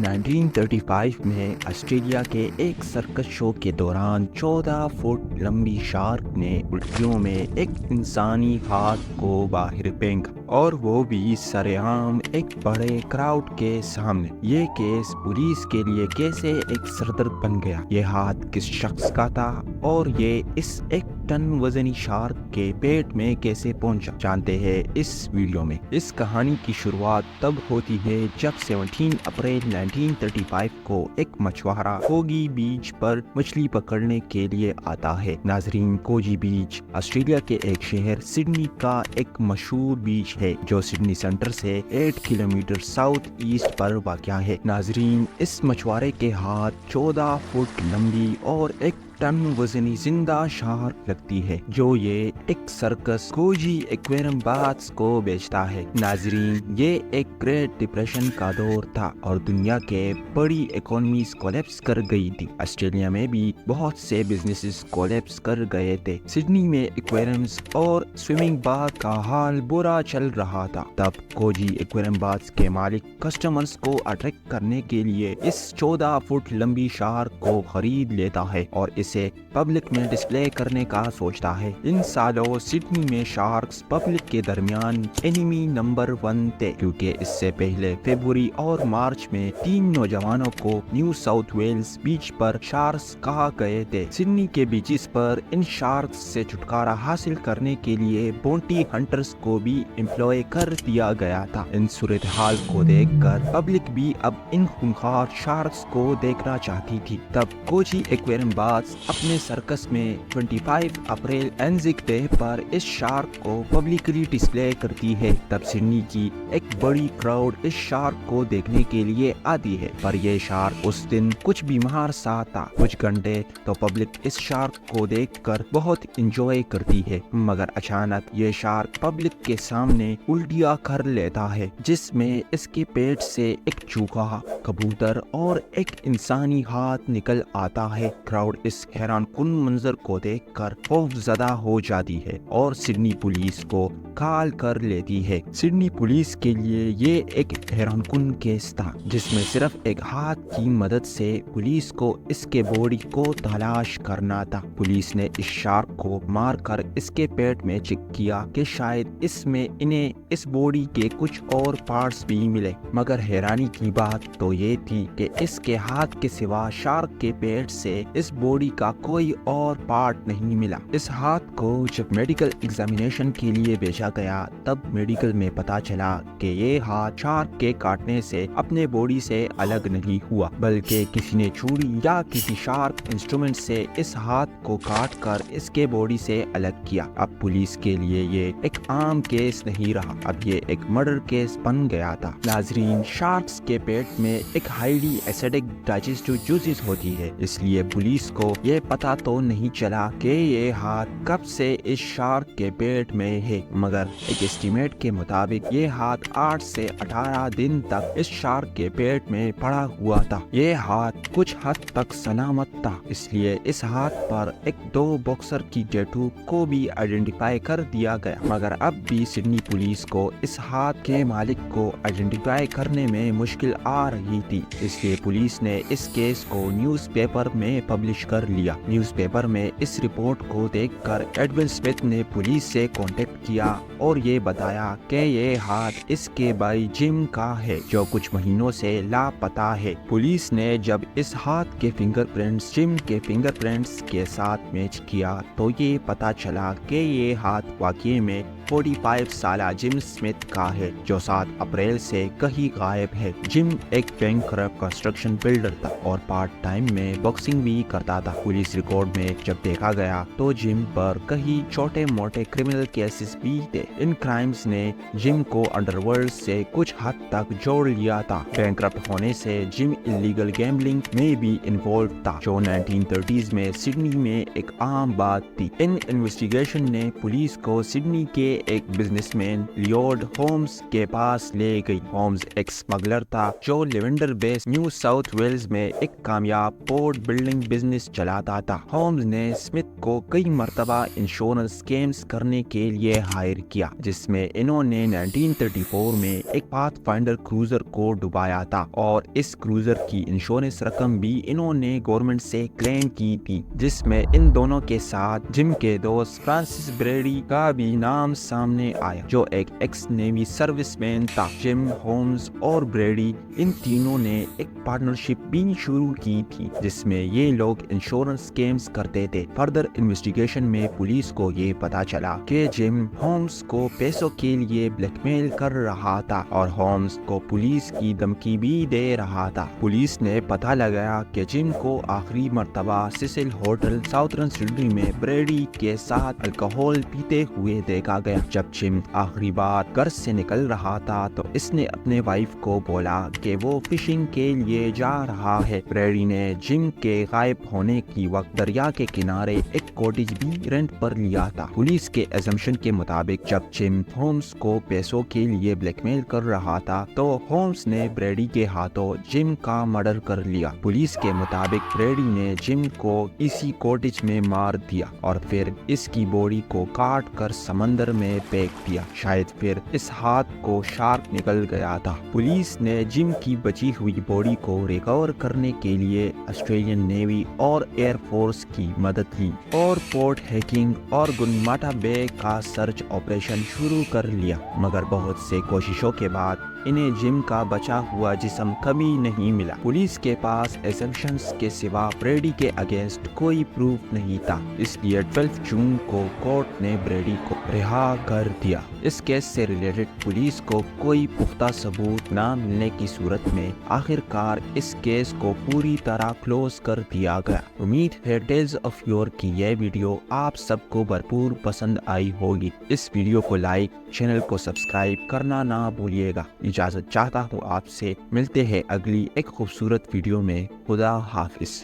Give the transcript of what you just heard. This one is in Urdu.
1935 میں آسٹریلیا کے ایک سرکس شو کے دوران 14 فٹ لمبی شارک نے الٹیوں میں ایک انسانی ہاتھ کو باہر پھینکا، اور وہ بھی سرعام ایک بڑے کراؤڈ کے سامنے۔ یہ کیس پولیس کے لیے کیسے ایک سردرد بن گیا۔ یہ ہاتھ کس شخص کا تھا اور یہ اس ایک ٹن وزنی شارک کے پیٹ میں کیسے پہنچا، جانتے ہیں اس ویڈیو میں۔ اس کہانی کی شروعات تب ہوتی ہے جب 17 اپریل 1935 کو ایک مچھوارا کوجی بیچ پر مچھلی پکڑنے کے لیے آتا ہے۔ ناظرین، کوجی بیچ آسٹریلیا کے ایک شہر سڈنی کا ایک مشہور بیچ ہے جو سڈنی سینٹر سے 8 کلومیٹر ساؤتھ ایسٹ پر واقع ہے۔ ناظرین، اس مچھوارے کے ہاتھ 14 فٹ لمبی اور ایک ٹن وزنی زندہ شارک لگتی ہے جو یہ ایک سرکس کوجی ایکویریم باتس کو بیچتا ہے۔ ناظرین، یہ ایک گریٹ ڈپریشن کا دور تھا اور دنیا کے بڑی اکانومیز کولیپس کر گئی تھی۔ آسٹریلیا میں بھی بہت سے بزنسز کولیپس کر گئے تھے۔ سڈنی میں ایکویریمز اور سوئمنگ باتھ کا حال برا چل رہا تھا۔ تب کوجی ایکویریم باتس کے مالک کسٹمرز کو اٹریکٹ کرنے کے لیے اس 14 فٹ لمبی شارک کو خرید لیتا ہے اور اسے پبلک میں ڈسپلے کرنے کا سوچتا ہے۔ ان سالوں سڈنی میں شارکس پبلک کے درمیان انیمی نمبر 1 تھے، کیونکہ اس سے پہلے فیبروری اور مارچ میں 3 نوجوانوں کو نیو ساؤتھ ویلز بیچ پر شارکس کہا گئے تھے۔ سڈنی کے بیچز پر ان شارکس سے چھٹکارا حاصل کرنے کے لیے بونٹی ہنٹرز کو بھی امپلوائے کر دیا گیا تھا۔ ان صورتحال کو دیکھ کر پبلک بھی اب ان خونخوار شارکس کو دیکھنا چاہتی تھی۔ تب کوجی ایکویریم باتس اپنے سرکس میں 25 اپریل اینزک ڈے پر اس شارک کو پبلکلی ڈسپلے کرتی ہے۔ تب سڈنی کی ایک بڑی کراؤڈ اس شارک کو دیکھنے کے لیے آتی ہے، پر یہ شارک اس دن کچھ بیمار سا تھا۔ کچھ گھنٹے تو پبلک اس شارک کو دیکھ کر بہت انجوائے کرتی ہے، مگر اچانک یہ شارک پبلک کے سامنے الٹیاں کر لیتا ہے، جس میں اس کے پیٹ سے ایک چوہا، کبوتر اور ایک انسانی ہاتھ نکل آتا ہے۔ کراؤڈ اس حیران کن منظر کو دیکھ کر خوف زدہ ہو جاتی ہے اور سڈنی پولیس کو کال کر لیتی ہے۔ سڈنی پولیس کے لیے یہ ایک حیران کن کیس تھا، جس میں صرف ایک ہاتھ کی مدد سے پولیس کو اس کے باڈی کو تلاش کرنا تھا۔ پولیس نے اس شارک کو مار کر اس کے پیٹ میں چیک کیا کہ شاید اس میں انہیں اس باڈی کے کچھ اور پارٹس بھی ملے، مگر حیرانی کی بات تو یہ تھی کہ اس کے ہاتھ کے سوا شارک کے پیٹ سے اس باڈی کا کوئی اور پارٹ نہیں ملا۔ اس ہاتھ کو جب میڈیکل ایگزامینیشن کے لیے بھیجا گیا، تب میڈیکل میں پتا چلا کہ یہ ہاتھ شارک کے کاٹنے سے اپنے باڈی سے الگ نہیں ہوا، بلکہ کسی نے چھری یا کسی شارپ انسٹرومنٹ سے اس ہاتھ کو کاٹ کر اس کے باڈی سے الگ کیا۔ اب پولیس کے لیے یہ ایک عام کیس نہیں رہا، اب یہ ایک مرڈر کیس بن گیا تھا۔ ناظرین، شارکس کے پیٹ میں ایک ہائیلی ایسیڈک ڈائجسٹو جوسز ہوتی ہے، اس لیے پولیس کو یہ پتا تو نہیں چلا کہ یہ ہاتھ کب سے اس شارک کے پیٹ میں ہے، مگر ایک اسٹیمیٹ کے مطابق یہ ہاتھ 8 سے 18 دن تک اس شارک کے پیٹ میں پڑا ہوا تھا۔ یہ ہاتھ کچھ حد تک سلامت تھا، اس لیے اس ہاتھ پر ایک 2 باکسر کی ٹیٹو کو بھی آئیڈینٹیفائی کر دیا گیا، مگر اب بھی سڈنی پولیس کو اس ہاتھ کے مالک کو آئیڈینٹیفائی کرنے میں مشکل آ رہی تھی، اس لیے پولیس نے اس کیس کو نیوز پیپر میں پبلش کر لیا۔ نیوز پیپر میں اس رپورٹ کو دیکھ کر ایڈول اسمتھ نے پولیس سے کانٹیکٹ کیا اور یہ بتایا کہ یہ ہاتھ اس کے بھائی جم کا ہے جو کچھ مہینوں سے لاپتہ ہے۔ پولیس نے جب اس ہاتھ کے فنگر پرنٹس جم کے فنگر پرنٹس کے ساتھ میچ کیا تو یہ پتا چلا کہ یہ ہاتھ واقعی میں 45 سالہ جم اسمتھ کا ہے، جو 7 اپریل سے کہیں غائب ہے۔ جم ایک بینکرپٹ کنسٹرکشن بلڈر تھا اور پارٹ ٹائم میں باکسنگ بھی کرتا تھا۔ پولیس ریکارڈ میں جب دیکھا گیا تو جم پر کئی چھوٹے موٹے کرمنل کیسز بھی تھے۔ ان کرائمز نے جم کو انڈر ورلڈ سے کچھ حد تک جوڑ لیا تھا۔ بینکرپٹ ہونے سے جم انلیگل گیمبلنگ میں بھی انوالوڈ تھا، جو 1930s میں سڈنی میں ایک عام بات تھی۔ ان انویسٹیگیشن نے پولیس کو سڈنی کے ایک بزنس مین لیوڈ ہومز کے پاس لے گئی۔ ہومز ایک اسمگلر تھا جو لوینڈر بیس نیو ساؤتھ ویلز میں ایک کامیاب پورٹ بلڈنگ بزنس چلاتا تھا۔ ہومز نے اسمتھ کو کئی مرتبہ انشورنس اسکیمز کرنے کے لیے ہائر کیا، جس میں انہوں نے 1934 میں ایک پاتھ فائنڈر کروزر کو ڈبایا تھا، اور اس کروزر کی انشورنس رقم بھی انہوں نے گورنمنٹ سے کلیم کی تھی، جس میں ان دونوں کے ساتھ جم کے دوست فرانسس بریڈی کا بھی نام سامنے آیا، جو ایک ایکس نیوی سروس مین تھا۔ جم، ہومز اور بریڈی ان تینوں نے ایک پارٹنرشپ بھی شروع کی تھی، جس میں یہ لوگ انشورنس اسکیمز کرتے تھے۔ فردر انویسٹیگیشن میں پولیس کو یہ پتا چلا کہ جم ہومز کو پیسوں کے لیے بلیک میل کر رہا تھا اور ہومز کو پولیس کی دھمکی بھی دے رہا تھا۔ پولیس نے پتا لگایا کہ جم کو آخری مرتبہ سیسل ہوٹل ساؤترن سڈنی میں بریڈی کے ساتھ الکوہول پیتے ہوئے دیکھا گیا۔ جب جم آخری بار گھر سے نکل رہا تھا تو اس نے اپنے وائف کو بولا کہ وہ فشنگ کے لیے جا رہا ہے۔ بریڈی نے جم کے غائب ہونے کی وقت دریا کے کنارے ایک کوٹیج بھی رینٹ پر لیا تھا۔ پولیس کے ایزمپشن کے مطابق جب جم ہومز کو پیسوں کے لیے بلیک میل کر رہا تھا تو ہومز نے بریڈی کے ہاتھوں جم کا مرڈر کر لیا۔ پولیس کے مطابق بریڈی نے جم کو اسی کوٹیج میں مار دیا اور پھر اس کی باڈی کو کاٹ کر سمندر میں پھینک دیا۔ شاید پھر اس ہاتھ کو شارک نکل گیا تھا۔ پولیس نے جم کی بچی ہوئی باڈی کو ریکور کرنے کے لیے آسٹریلین نیوی اور ایئر فورس کی مدد لی اور پورٹ ہیکنگ اور گنماٹا بے کا سرچ آپریشن شروع کر لیا، مگر بہت سے کوششوں کے بعد انہیں جم کا بچا ہوا جسم کبھی نہیں ملا۔ پولیس کے پاس ایزمپشنز کے سوا بریڈی کے اگینسٹ کوئی پروف نہیں تھا، اس لیے 12 جون کو کورٹ نے بریڈی کو رہا کر دیا۔ اس کیس سے ریلیٹڈ پولیس کو کوئی پختہ ثبوت نہ ملنے کی صورت میں آخر کار اس کیس کو پوری طرح کلوز کر دیا گیا۔ امید ہے ٹیلز آف یور کی یہ ویڈیو آپ سب کو بھرپور پسند آئی ہوگی۔ اس ویڈیو کو لائک، چینل کو سبسکرائب کرنا نہ بھولیے گا۔ اجازت چاہتا ہوں آپ سے، ملتے ہیں اگلی ایک خوبصورت ویڈیو میں۔ خدا حافظ۔